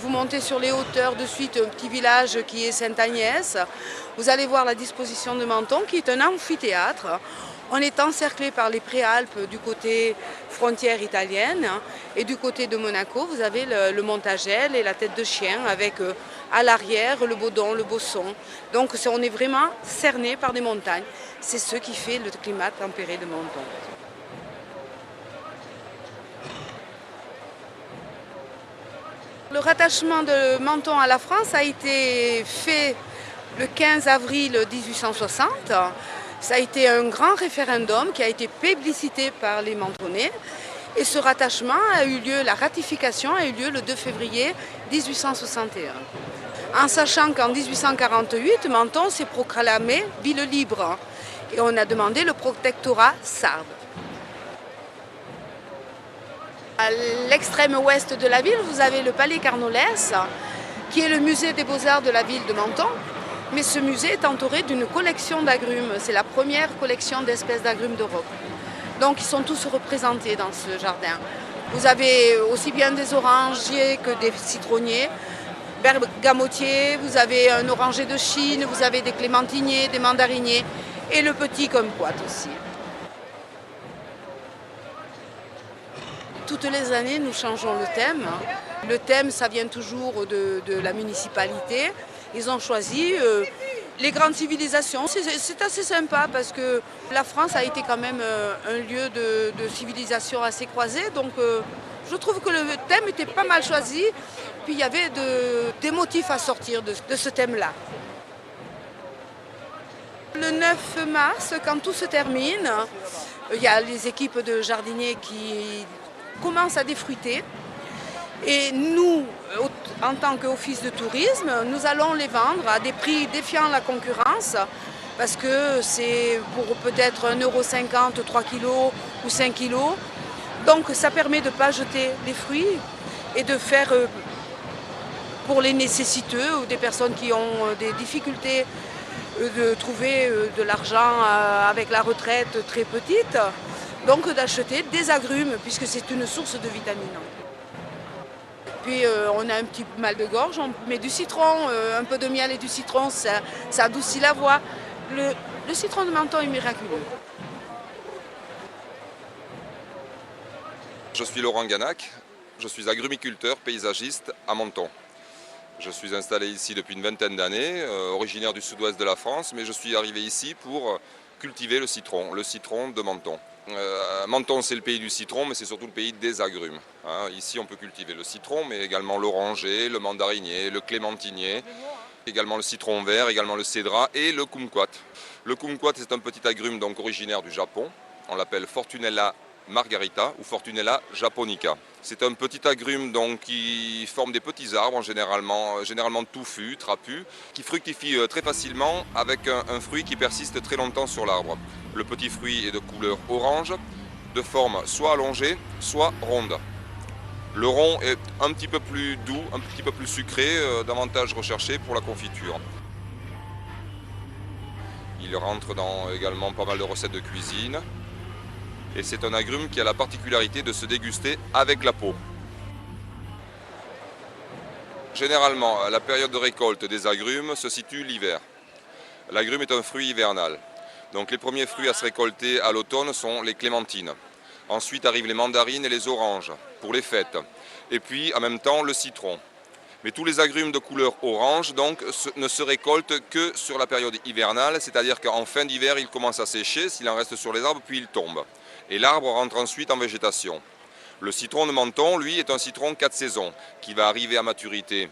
vous montez sur les hauteurs, de suite un petit village qui est Sainte-Agnès. Vous allez voir la disposition de Menton qui est un amphithéâtre. On est encerclé par les Préalpes du côté frontière italienne et du côté de Monaco, vous avez le Montagel et la tête de chien avec à l'arrière le Baudon, le Bosson. Donc on est vraiment cerné par des montagnes. C'est ce qui fait le climat tempéré de Menton. Le rattachement de Menton à la France a été fait le 15 avril 1860. Ça a été un grand référendum qui a été plébiscité par les Mentonnais. Et ce rattachement a eu lieu, la ratification a eu lieu le 2 février 1861. En sachant qu'en 1848, Menton s'est proclamé ville libre. Et on a demandé le protectorat sarde. À l'extrême ouest de la ville, vous avez le Palais Carnolès, qui est le musée des beaux-arts de la ville de Menton. Mais ce musée est entouré d'une collection d'agrumes. C'est la première collection d'espèces d'agrumes d'Europe. Donc ils sont tous représentés dans ce jardin. Vous avez aussi bien des orangiers que des citronniers, bergamotiers, vous avez un oranger de Chine, vous avez des clémentiniers, des mandariniers et le petit kumquat aussi. Toutes les années, nous changeons le thème. Le thème, ça vient toujours de la municipalité. Ils ont choisi les grandes civilisations. C'est assez sympa parce que la France a été quand même un lieu de civilisation assez croisée. Donc je trouve que le thème était pas mal choisi. Puis il y avait des motifs à sortir de ce thème-là. Le 9 mars, quand tout se termine, il y a les équipes de jardiniers qui commencent à défruiter. Et nous, en tant qu'office de tourisme, nous allons les vendre à des prix défiant la concurrence parce que c'est pour peut-être 1,50 €, 3 kg ou 5 kg. Donc ça permet de ne pas jeter les fruits et de faire pour les nécessiteux ou des personnes qui ont des difficultés de trouver de l'argent avec la retraite très petite, donc d'acheter des agrumes puisque c'est une source de vitamines. Puis on a un petit mal de gorge, on met du citron, un peu de miel et du citron, ça adoucit la voix. Le citron de Menton est miraculeux. Je suis Laurent Ganac, je suis agrumiculteur paysagiste à Menton. Je suis installé ici depuis une vingtaine d'années, originaire du sud-ouest de la France, mais je suis arrivé ici pour cultiver le citron de Menton. Menton, c'est le pays du citron, mais c'est surtout le pays des agrumes. Ici, on peut cultiver le citron, mais également l'oranger, le mandarinier, le clémentinier, également le citron vert, également le cédrat et le kumquat. Le kumquat, c'est un petit agrume donc originaire du Japon. On l'appelle Fortunella margarita ou Fortunella japonica. C'est un petit agrume donc, qui forme des petits arbres, généralement touffus, trapus, qui fructifient très facilement avec un fruit qui persiste très longtemps sur l'arbre. Le petit fruit est de couleur orange, de forme soit allongée, soit ronde. Le rond est un petit peu plus doux, un petit peu plus sucré, davantage recherché pour la confiture. Il rentre dans également pas mal de recettes de cuisine. Et c'est un agrume qui a la particularité de se déguster avec la peau. Généralement, la période de récolte des agrumes se situe l'hiver. L'agrume est un fruit hivernal. Donc les premiers fruits à se récolter à l'automne sont les clémentines. Ensuite arrivent les mandarines et les oranges pour les fêtes. Et puis en même temps le citron. Mais tous les agrumes de couleur orange donc, ne se récoltent que sur la période hivernale, c'est-à-dire qu'en fin d'hiver, ils commencent à sécher, s'il en reste sur les arbres, puis ils tombent. Et l'arbre rentre ensuite en végétation. Le citron de Menton, lui, est un citron 4 saisons, qui va arriver à maturité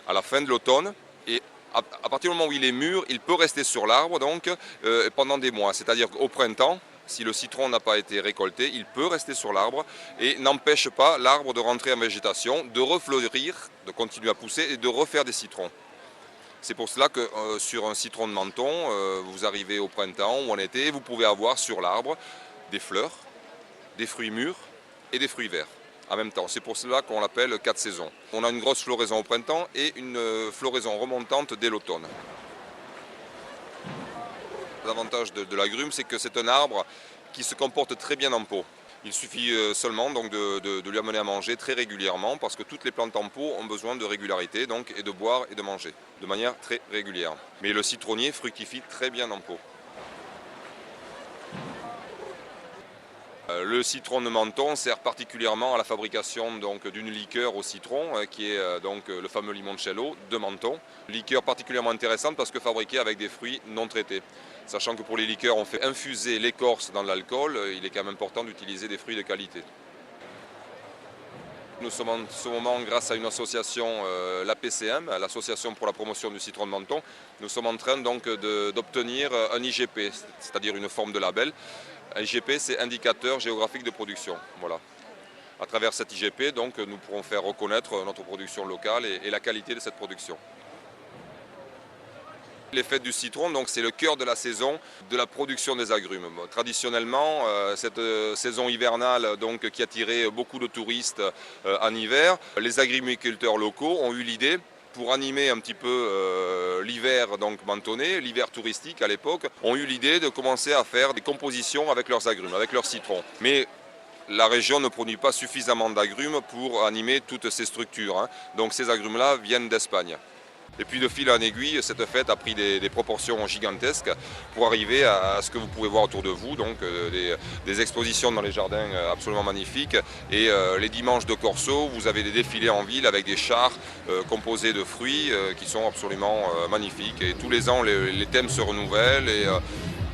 à la fin de l'automne. Et à partir du moment où il est mûr, il peut rester sur l'arbre donc, pendant des mois. C'est-à-dire qu'au printemps, si le citron n'a pas été récolté, il peut rester sur l'arbre et n'empêche pas l'arbre de rentrer en végétation, de refleurir, de continuer à pousser et de refaire des citrons. C'est pour cela que sur un citron de Menton, vous arrivez au printemps ou en été, vous pouvez avoir sur l'arbre des fleurs, des fruits mûrs et des fruits verts en même temps. C'est pour cela qu'on l'appelle 4 saisons. On a une grosse floraison au printemps et une floraison remontante dès l'automne. L'avantage de l'agrume, c'est que c'est un arbre qui se comporte très bien en pot. Il suffit seulement donc, de lui amener à manger très régulièrement parce que toutes les plantes en pot ont besoin de régularité donc, et de boire et de manger de manière très régulière. Mais le citronnier fructifie très bien en pot. Le citron de Menton sert particulièrement à la fabrication d'une liqueur au citron qui est donc le fameux limoncello de Menton. Liqueur particulièrement intéressante parce que fabriquée avec des fruits non traités. Sachant que pour les liqueurs on fait infuser l'écorce dans l'alcool, il est quand même important d'utiliser des fruits de qualité. Nous sommes en ce moment, grâce à une association, l'APCM, l'Association pour la promotion du citron de Menton, nous sommes en train donc d'obtenir un IGP, c'est-à-dire une forme de label. Un IGP, c'est indicateur géographique de production. Voilà. À travers cet IGP, donc, nous pourrons faire reconnaître notre production locale et la qualité de cette production. Les fêtes du citron, c'est le cœur de la saison de la production des agrumes. Traditionnellement, cette saison hivernale qui attirait beaucoup de touristes en hiver, les agrumiculteurs locaux ont eu l'idée, pour animer un petit peu l'hiver mentonais, l'hiver touristique à l'époque, ont eu l'idée de commencer à faire des compositions avec leurs agrumes, avec leurs citrons. Mais la région ne produit pas suffisamment d'agrumes pour animer toutes ces structures. Donc ces agrumes-là viennent d'Espagne. Et puis de fil en aiguille, cette fête a pris des proportions gigantesques pour arriver à ce que vous pouvez voir autour de vous, donc des expositions dans les jardins absolument magnifiques. Et les dimanches de Corso, vous avez des défilés en ville avec des chars composés de fruits qui sont absolument magnifiques. Et tous les ans, les thèmes se renouvellent et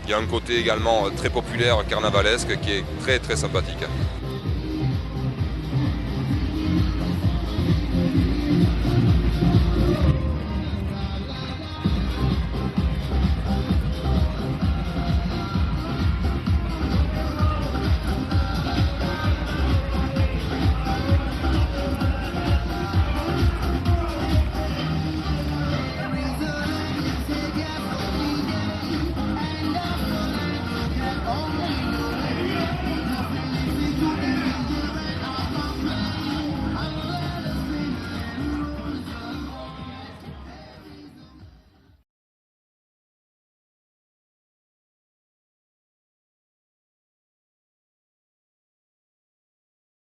il y a un côté également très populaire, carnavalesque, qui est très très sympathique.